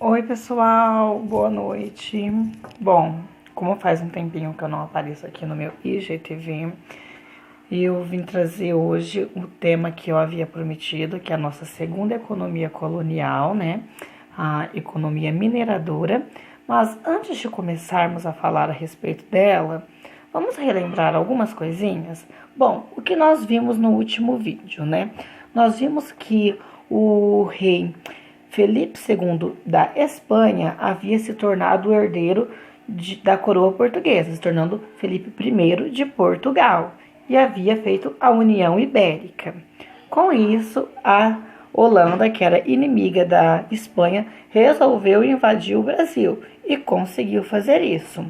Oi, pessoal, boa noite. Bom, como faz um tempinho que eu não apareço aqui no meu IGTV, eu vim trazer hoje o tema que eu havia prometido, que é a nossa segunda economia colonial, né? A economia mineradora. Mas antes de começarmos a falar a respeito dela, vamos relembrar algumas coisinhas? Bom, o que nós vimos no último vídeo, né? Nós vimos que o rei Felipe II da Espanha havia se tornado o herdeiro da coroa portuguesa, se tornando Felipe I de Portugal, e havia feito a União Ibérica. Com isso, a Holanda, que era inimiga da Espanha, resolveu invadir o Brasil e conseguiu fazer isso,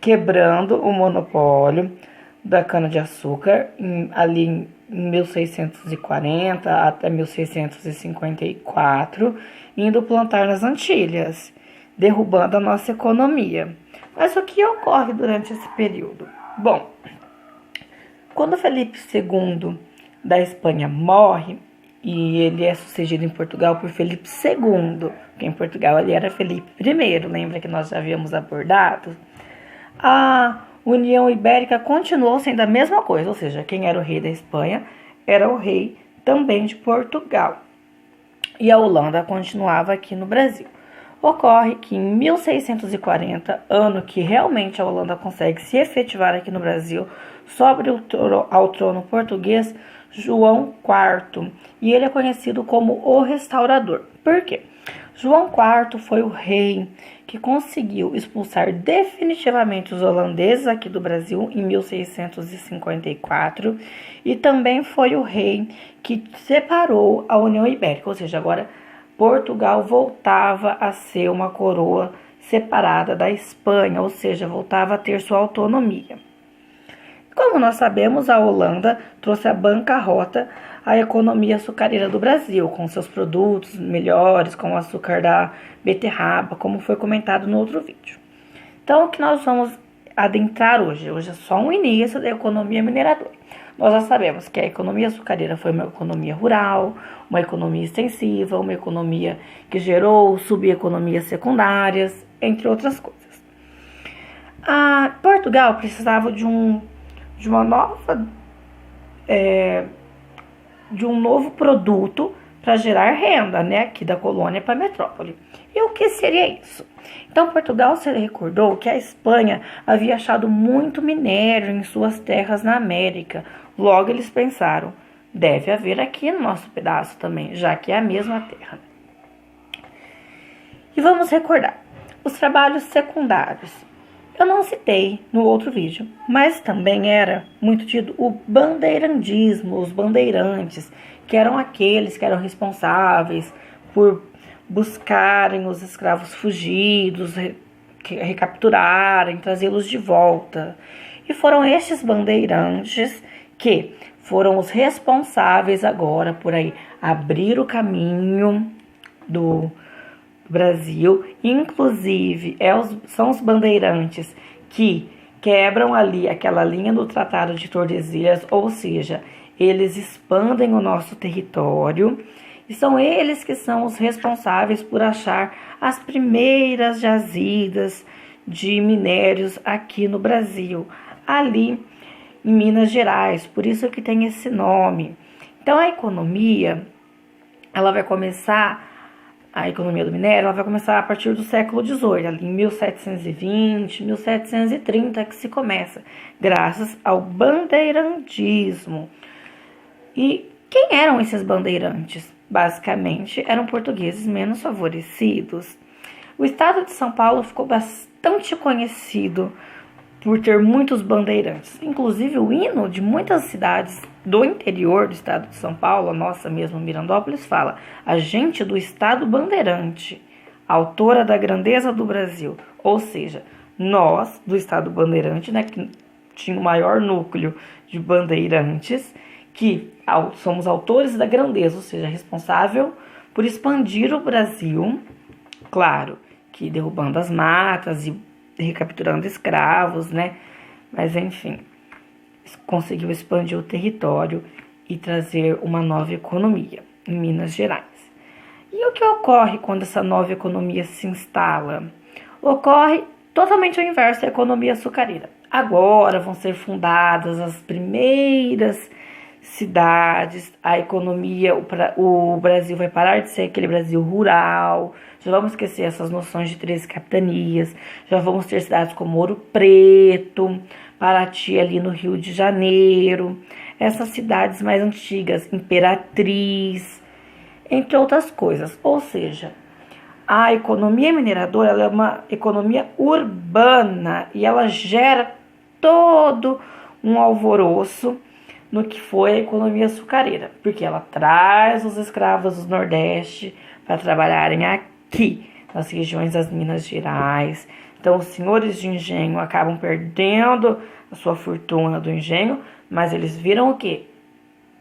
quebrando o monopólio da cana-de-açúcar ali em 1640 até 1654, indo plantar nas Antilhas, derrubando a nossa economia. Mas o que ocorre durante esse período? Bom, quando Felipe II da Espanha morre, e ele é sucedido em Portugal por Felipe II, porque em Portugal ele era Felipe I, lembra que nós já havíamos abordado? A União Ibérica continuou sendo a mesma coisa, ou seja, quem era o rei da Espanha era o rei também de Portugal. E a Holanda continuava aqui no Brasil. Ocorre que em 1640, ano que realmente a Holanda consegue se efetivar aqui no Brasil, sobe ao trono português João IV, e ele é conhecido como o Restaurador. Por quê? João IV foi o rei que conseguiu expulsar definitivamente os holandeses aqui do Brasil em 1654 e também foi o rei que separou a União Ibérica, ou seja, agora Portugal voltava a ser uma coroa separada da Espanha, ou seja, voltava a ter sua autonomia. Como nós sabemos, a Holanda trouxe a bancarrota à economia açucareira do Brasil, com seus produtos melhores, como o açúcar da beterraba, como foi comentado no outro vídeo. Então, o que nós vamos adentrar hoje? Hoje é só um início da economia mineradora. Nós já sabemos que a economia açucareira foi uma economia rural, uma economia extensiva, uma economia que gerou subeconomias secundárias, entre outras coisas. Portugal precisava de um novo produto para gerar renda, né, aqui da colônia para a metrópole. E o que seria isso? Então, Portugal se recordou que a Espanha havia achado muito minério em suas terras na América. Logo, eles pensaram, deve haver aqui no nosso pedaço também, já que é a mesma terra. E vamos recordar, os trabalhos secundários. Eu não citei no outro vídeo, mas também era muito tido o bandeirandismo, os bandeirantes, que eram aqueles que eram responsáveis por buscarem os escravos fugidos, recapturarem, trazê-los de volta. E foram estes bandeirantes que foram os responsáveis agora por aí abrir o caminho do Brasil, inclusive são os bandeirantes que quebram ali aquela linha do Tratado de Tordesilhas, ou seja, eles expandem o nosso território e são eles que são os responsáveis por achar as primeiras jazidas de minérios aqui no Brasil, ali em Minas Gerais, por isso que tem esse nome. Então a economia, ela vai começar a economia do minério, ela vai começar a partir do século XVIII, ali em 1720, 1730 que se começa, graças ao bandeirantismo. E quem eram esses bandeirantes? Basicamente, eram portugueses menos favorecidos. O estado de São Paulo ficou bastante conhecido por ter muitos bandeirantes. Inclusive, o hino de muitas cidades do interior do estado de São Paulo, a nossa mesmo Mirandópolis, fala: a gente do estado bandeirante, autora da grandeza do Brasil. Ou seja, nós do estado bandeirante, né, que tinha o maior núcleo de bandeirantes, que somos autores da grandeza, ou seja, responsável por expandir o Brasil, claro, que derrubando as matas e recapturando escravos, né? Mas enfim, conseguiu expandir o território e trazer uma nova economia em Minas Gerais. E o que ocorre quando essa nova economia se instala? Ocorre totalmente ao inverso da economia açucareira. Agora vão ser fundadas as primeiras cidades, a economia, o Brasil vai parar de ser aquele Brasil rural, já vamos esquecer essas noções de 13 capitanias, já vamos ter cidades como Ouro Preto, Paraty ali no Rio de Janeiro, essas cidades mais antigas, Imperatriz, entre outras coisas. Ou seja, a economia mineradora ela é uma economia urbana e ela gera todo um alvoroço no que foi a economia açucareira, porque ela traz os escravos do Nordeste para trabalharem aqui, nas regiões das Minas Gerais. Então, os senhores de engenho acabam perdendo a sua fortuna do engenho, mas eles viram o quê?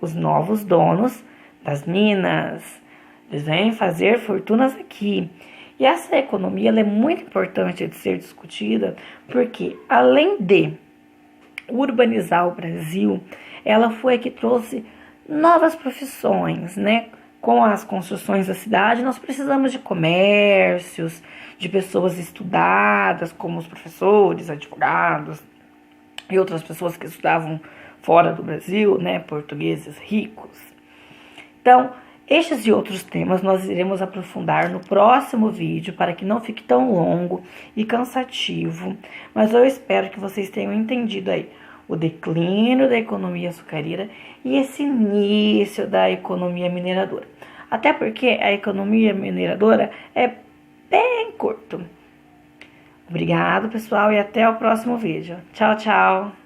Os novos donos das minas. Eles vêm fazer fortunas aqui. E essa economia ela é muito importante de ser discutida, porque além de urbanizar o Brasil, ela foi a que trouxe novas profissões, né? Com as construções da cidade, nós precisamos de comércios, de pessoas estudadas, como os professores, advogados e outras pessoas que estudavam fora do Brasil, né? Portugueses ricos. Então, estes e outros temas nós iremos aprofundar no próximo vídeo para que não fique tão longo e cansativo, mas eu espero que vocês tenham entendido aí o declínio da economia açucareira e esse início da economia mineradora. Até porque a economia mineradora é bem curto. Obrigado, pessoal, e até o próximo vídeo. Tchau, tchau!